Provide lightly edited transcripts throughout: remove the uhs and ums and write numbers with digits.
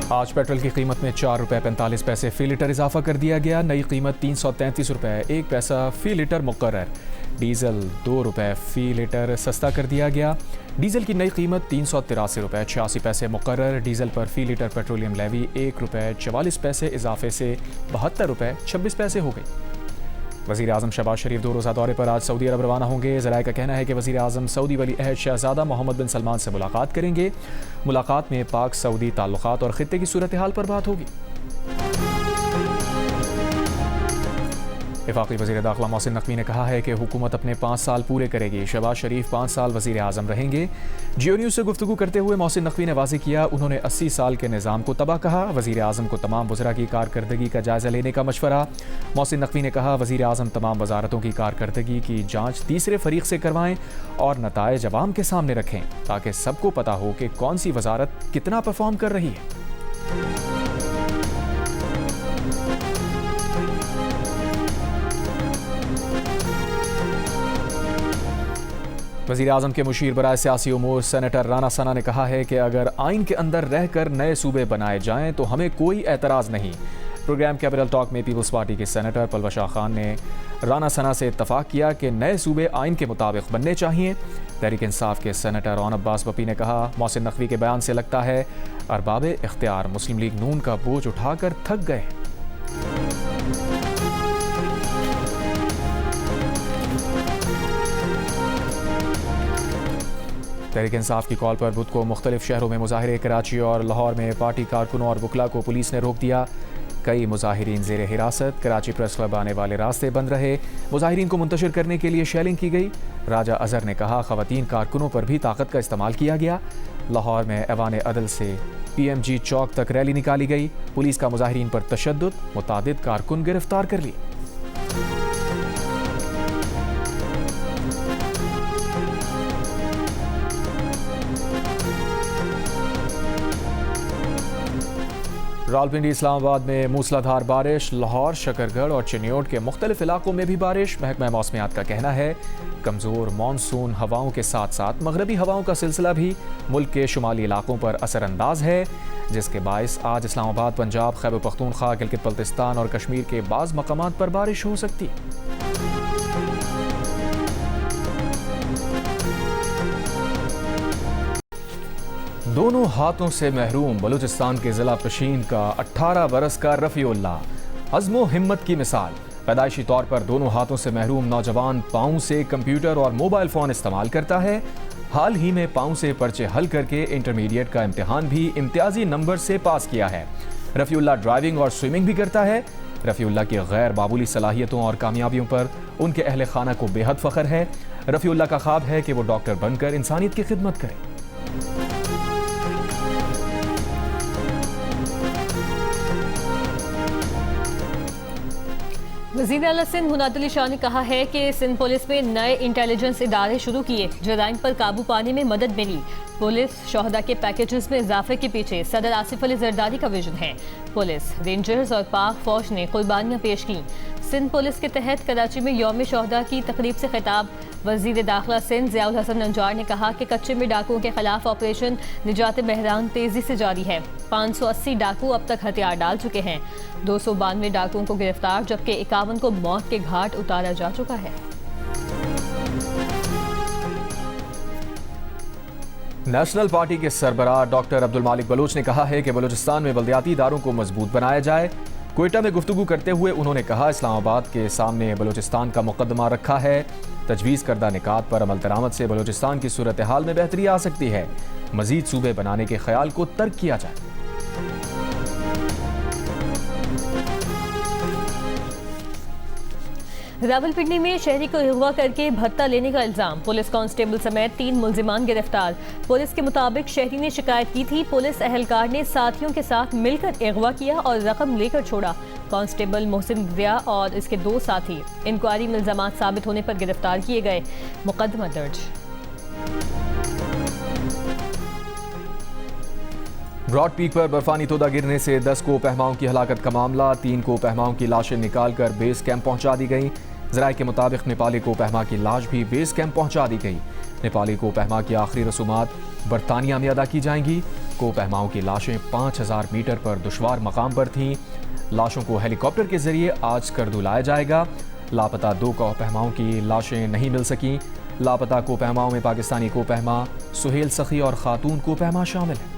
आज पेट्रोल की कीमत में ₹4.45 फ़ी लीटर इजाफा कर दिया गया। नई कीमत ₹333.1 फ़ी लीटर मुकर्रर। डीजल ₹2 फ़ी लीटर सस्ता कर दिया गया। डीजल की नई कीमत ₹383.86 मुकर्रर। डीजल पर फ़ी लीटर पेट्रोलियम लेवी ₹1.44 इजाफे से ₹72.26 हो गई। वज़ीर आज़म शहबाज शरीफ 2 रोज़ा दौरे पर आज सऊदी अरब रवाना होंगे। ज़राए का कहना है कि वज़ीर आज़म सऊदी वली अहद शहज़ादा मोहम्मद बिन सलमान से मुलाकात करेंगे। मुलाकात में पाक सऊदी ताल्लुकात और ख़ित्ते की सूरत हाल पर बात होगी। वफाकी वज़ीर दाखिला मोहसिन नकवी ने कहा है कि हुकूमत अपने 5 साल पूरे करेगी। शहबाज शरीफ 5 साल वज़ीर आज़म रहेंगे। जियो न्यूज़ से गुफ्तगू करते हुए मोहसिन नकवी ने वाज़ेह किया, उन्होंने 80 साल के निज़ाम को तबाह कहा। वज़ीर आज़म को तमाम वज़रा की कारकर्दगी का जायज़ा लेने का मशवरा। मोहसिन नकवी ने कहा, वज़ीर आज़म तमाम वज़ारतों की कारकर्दगी की जाँच तीसरे फ़रीक़ से करवाएं और नताइज अवाम के सामने रखें ताकि सबको पता हो कि कौन सी वज़ारत कितना परफॉर्म कर रही है। वज़ीर आज़म के मुशीर बराए सियासी उमूर सेनेटर राना सना ने कहा है कि अगर आइन के अंदर रहकर नए सूबे बनाए जाएं तो हमें कोई एतराज़ नहीं। प्रोग्राम कैपिटल टॉक में पीपल्स पार्टी के सेनेटर पलवा शाह खान ने राना सना से इत्तफाक किया कि नए सूबे आइन के मुताबिक बनने चाहिए। तहरीक इंसाफ के सेनेटर रौन अब्बास बपी ने कहा, मोहसिन नकवी के बयान से लगता है अरबाब इख्तियार मुस्लिम लीग नून का बोझ उठाकर थक गए। तहरीक इंसाफ की कॉल पर बुध को मुख्तलिफ शहरों में मुजाहिरे। कराची और लाहौर में पार्टी कारकुनों और वकला को पुलिस ने रोक दिया। कई मुजाहिरीन जेर हिरासत। कराची प्रेस क्लब आने वाले रास्ते बंद रहे। मुजाहिरीन को मुंतशिर करने के लिए शेलिंग की गई। राजा अजहर ने कहा, खवातीन कारकुनों पर भी ताकत का इस्तेमाल किया गया। लाहौर में ऐवान अदल से PMG चौक तक रैली निकाली गई। पुलिस का मुजाहिरीन पर तशद्दुद, मुतादिद कारकुन गिरफ्तार कर लिए। रावलपिंडी इस्लामाबाद में मूसलाधार बारिश। लाहौर, शकरगढ़ और चिन्योट के मुख्तलिफ इलाकों में भी बारिश। महकमा मौसमियात का कहना है कमज़ोर मानसून हवाओं के साथ साथ मगरबी हवाओं का सिलसिला भी मुल्क के शुमाली इलाकों पर असरअंदाज है, जिसके बायस आज इस्लामाबाद, पंजाब, खैबर पख्तूनख्वा, गिलगित बल्तिस्तान और कश्मीर के बाज़ मकामात पर बारिश हो सकती है। दोनों हाथों से महरूम बलूचिस्तान के जिला पशीन का 18 बरस का रफ़ीउल्लाह अज़्मो हिम्मत की मिसाल। पैदाइशी तौर पर दोनों हाथों से महरूम नौजवान पाँव से कंप्यूटर और मोबाइल फ़ोन इस्तेमाल करता है। हाल ही में पाँव से पर्चे हल करके इंटरमीडिएट का इम्तिहान भी इम्तियाजी नंबर से पास किया है। रफ़ीउल्लाह ड्राइविंग और स्विमिंग भी करता है। रफ़ीउल्लाह की गैर मामूली सलाहियतों और कामयाबियों पर उनके अहले खाना को बेहद फ़ख्र है। रफ़ीउल्लाह का ख्वाब है कि वो डॉक्टर बनकर इंसानियत की खिदमत करे। वज़ीर आला सिंध मुनाद अली शाह ने कहा है कि सिंध पुलिस में नए इंटेलिजेंस इदारे शुरू किए, जराइम पर काबू पाने में मदद मिली। पुलिस शोहदा के पैकेजेस में इजाफे के पीछे सदर आसिफ अली जरदारी का विजन है। पुलिस, रेंजर्स और पाक फौज ने कुर्बानियां पेश की। सिंध पुलिस के तहत कराची में यौम शोहदा की तकरीब से खिताब वज़ीर दाखिला सिंध ज़ियाउल हसन नंजार ने कहा कि कच्चे में डाकुओं के खिलाफ ऑपरेशन निजात बहरान तेजी से जारी है। 580 डाकू अब तक हथियार डाल चुके हैं। 292 डाकुओं को गिरफ्तार, जबकि 51 को मौत के घाट उतारा जा चुका है। नेशनल पार्टी के सरबराह डॉक्टर अब्दुल मालिक बलोच ने कहा है कि बलूचिस्तान में बल्दियाती इदारों को मजबूत बनाया जाए। क्वेटा में गुफ्तगू करते हुए उन्होंने कहा, इस्लामाबाद के सामने बलूचिस्तान का मुकदमा रखा है। तजवीज़ करदा निकात पर अमल दरामद से बलूचिस्तान की सूरत हाल में बेहतरी आ सकती है। मजीद सूबे बनाने के ख्याल को तर्क किया जाए। रावलपिंडी में शहरी को अगवा करके भत्ता लेने का इल्जाम। पुलिस कांस्टेबल समेत 3 मुल्जिमान गिरफ्तार। पुलिस के मुताबिक शहरी ने शिकायत की थी। पुलिस एहलकार ने साथियों के साथ मिलकर अगवा किया और रकम लेकर छोड़ा। कांस्टेबल मोहसिन दिया और इसके 2 साथी इंक्वायरी में इल्जामात साबित होने पर गिरफ्तार किए गए। मुकदमा दर्ज। ब्रॉड पीक पर बर्फानी तोदा गिरने से 10 को पहमाओं की हलाकत का मामला। 3 को पहमाओं की लाशें निकालकर बेस कैंप पहुंचा दी गई। ज़राए के मुताबिक नेपाली को पहमा की लाश भी बेस कैंप पहुंचा दी गई। नेपाली कोपहमा की आखिरी रसूमात बरतानिया में अदा की जाएंगी। कोपहमाओं की लाशें 5000 मीटर पर दुश्वार मकाम पर थीं। लाशों को हेलीकॉप्टर के जरिए आज करदू लाया जाएगा। लापता 2 कोपहमाओं की लाशें नहीं मिल सकीं। लापता कोपहमाओं में पाकिस्तानी कोपहमा सुहेल सखी और खातून कोपहमा शामिल हैं।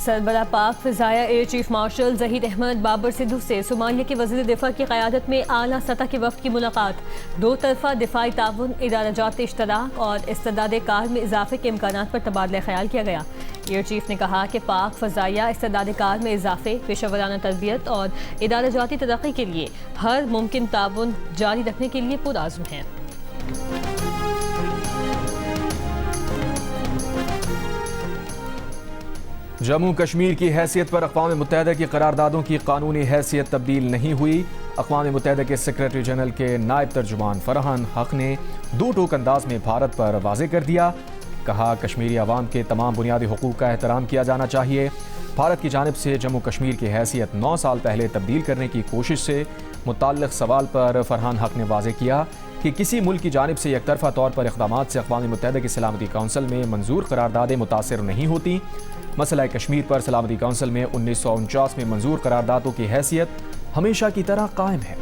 सरबराह पाक फ़िज़ाया air chief marshal Zahid Ahmed Babar Sidhu से सोमालिया के वज़ीर दिफा की क़यादत में आला सतह के वफ़द की मुलाकात। 2 तरफ़ा दिफाई ताउन, इदारा-जाती इश्तराक और इस्तेदाद कार में इजाफे के इम्कानात पर तबादला ख्याल किया गया। एयर चीफ ने कहा कि पाक फ़ज़ाया इस्तेदाद कार में इजाफे, पेशेवराना तरबियत और इदारा-जाती तरक्की के लिए हर मुमकिन ताउन जारी रखने के लिए पुरआज़्म है। जम्मू कश्मीर की हैसियत पर अक़वाम मुत्तहिदा की करारदादों की कानूनी हैसियत तब्दील नहीं हुई। अक़वाम मुत्तहिदा के सेक्रेटरी जनरल के नायब तर्जुमान फरहान हक ने 2 टोक अंदाज में भारत पर वाज़े कर दिया। कहा, कश्मीरी अवाम के तमाम बुनियादी हुकूक का एहतराम किया जाना चाहिए। भारत की जानिब से जम्मू कश्मीर की हैसियत 9 साल पहले तब्दील करने की कोशिश से मुताल्लिक़ सवाल पर फरहान हक ने वाज़े किया कि किसी मुल्क की जानिब से एकतरफ़ा तौर पर इक़दामात से अक़वाम मुत्तहिदा की सलामती कौंसिल में मंजूर करारदादें मुतासिर नहीं होती। मसला कश्मीर पर सलामती कौंसिल में 1949 में मंजूर करारदादों की हैसियत हमेशा की तरह कायम है।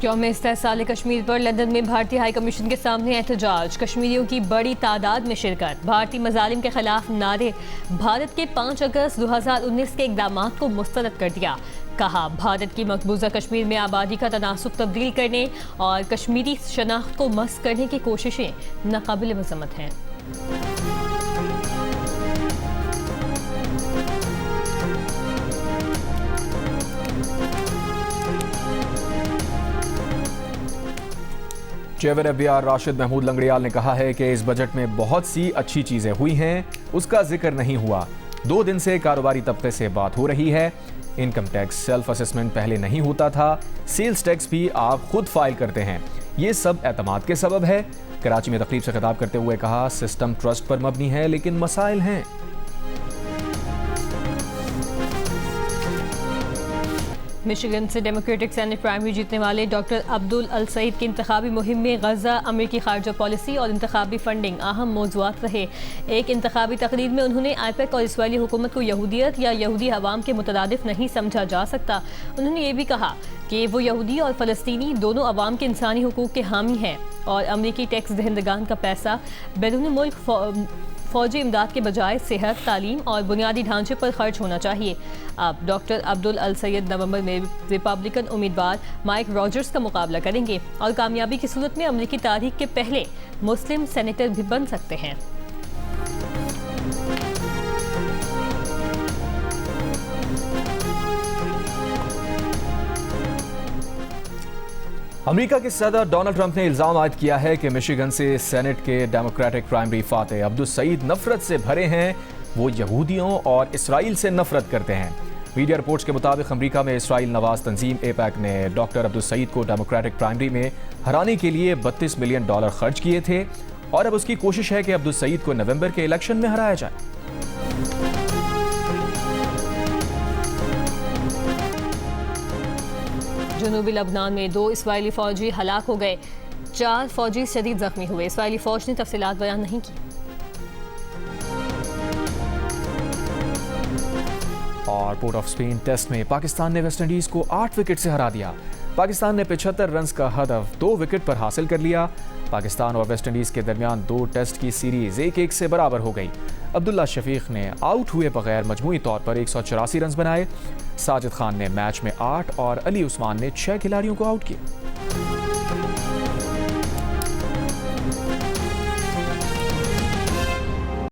यौम इस्तेहसाल कश्मीर पर लंदन में भारतीय हाई कमीशन के सामने एहतजाज। कश्मीरियों की बड़ी तादाद में शिरकत। भारतीय मजालिम के खिलाफ नारे। भारत के 5 अगस्त 2019 के इक़दामात को मुस्तरद कर दिया। कहा, भारत की मकबूजा कश्मीर में आबादी का तनासुब तब्दील करने और कश्मीरी शनाख्त को मस्क करने की कोशिशें नाकाबिल मज़म्मत हैं। चेयरमैन FBR राशिद महमूद लंगड़ियाल ने कहा है कि इस बजट में बहुत सी अच्छी चीज़ें हुई हैं, उसका जिक्र नहीं हुआ। 2 दिन से कारोबारी तबके से बात हो रही है। इनकम टैक्स सेल्फ असेसमेंट पहले नहीं होता था, सेल्स टैक्स भी आप खुद फाइल करते हैं। ये सब एतमाद के सबब है। कराची में तकरीब से खिताब करते हुए कहा, सिस्टम ट्रस्ट पर मबनी है लेकिन मसाइल हैं। मिशिगन से डेमोक्रेटिक सेनेट प्राइमरी जीतने वाले डॉक्टर अब्दुल अल सईद की इंतखाबी मुहिम में गजा, अमेरिकी खारजा पॉलिसी और इंतखाबी फंडिंग अहम मौज़ूआत रहे। एक इंतखाबी तकरीर में उन्होंने आईपैक और इसराइली हुकूमत को यहूदियत या यहूदी अवाम के मुतरादिफ नहीं समझा जा सकता। उन्होंने ये भी कहा कि वो यहूदी और फ़लस्तीनी दोनों अवाम के इंसानी हुकूक के हामी हैं और अमेरिकी टैक्स दहिंदगान का पैसा बैरून मुल्क फौजी इमदाद के बजाय सेहत, तालीम और बुनियादी ढांचे पर खर्च होना चाहिए। अब डॉक्टर अब्दुल अल सईद नवंबर में रिपब्लिकन उम्मीदवार माइक रॉजर्स का मुकाबला करेंगे और कामयाबी की सूरत में अमेरिकी तारीख के पहले मुस्लिम सेनेटर भी बन सकते हैं। अमेरिका के सदर डोनाल्ड ट्रंप ने इल्जाम आयद किया है कि मिशिगन से सेनेट के डेमोक्रेटिक प्राइमरी फाते अब्दुल सईद नफरत से भरे हैं। वो यहूदियों और इसराइल से नफरत करते हैं। मीडिया रिपोर्ट्स के मुताबिक अमेरिका में इसराइल नवाज तंजीम एपैक ने डॉक्टर अब्दुल सईद को डेमोक्रेटिक प्राइमरी में हराने के लिए $32 मिलियन खर्च किए थे और अब उसकी कोशिश है कि अब्दुल सईद को नवंबर के इलेक्शन में हराया जाए। जनूबी लबनान में 2 इसराइली फौजी हलाक हो गए, 4 फौजी शदीद जख्मी हुए। इसराइली फौज ने तफसीलात बयान नहीं की। और पोर्ट ऑफ स्पेन टेस्ट में पाकिस्तान ने वेस्ट इंडीज को 8 विकेट से हरा दिया। पाकिस्तान ने 75 रन का हदफ 2 विकेट पर हासिल कर लिया। पाकिस्तान और वेस्ट इंडीज के दरमियान 2 टेस्ट की सीरीज 1-1 से बराबर हो गई। अब्दुल्ला शफीक ने आउट हुए बगैर मजमूई तौर पर 184 रन बनाए। साजिद खान ने मैच में 8 और अली उस्मान ने 6 खिलाड़ियों को आउट किया।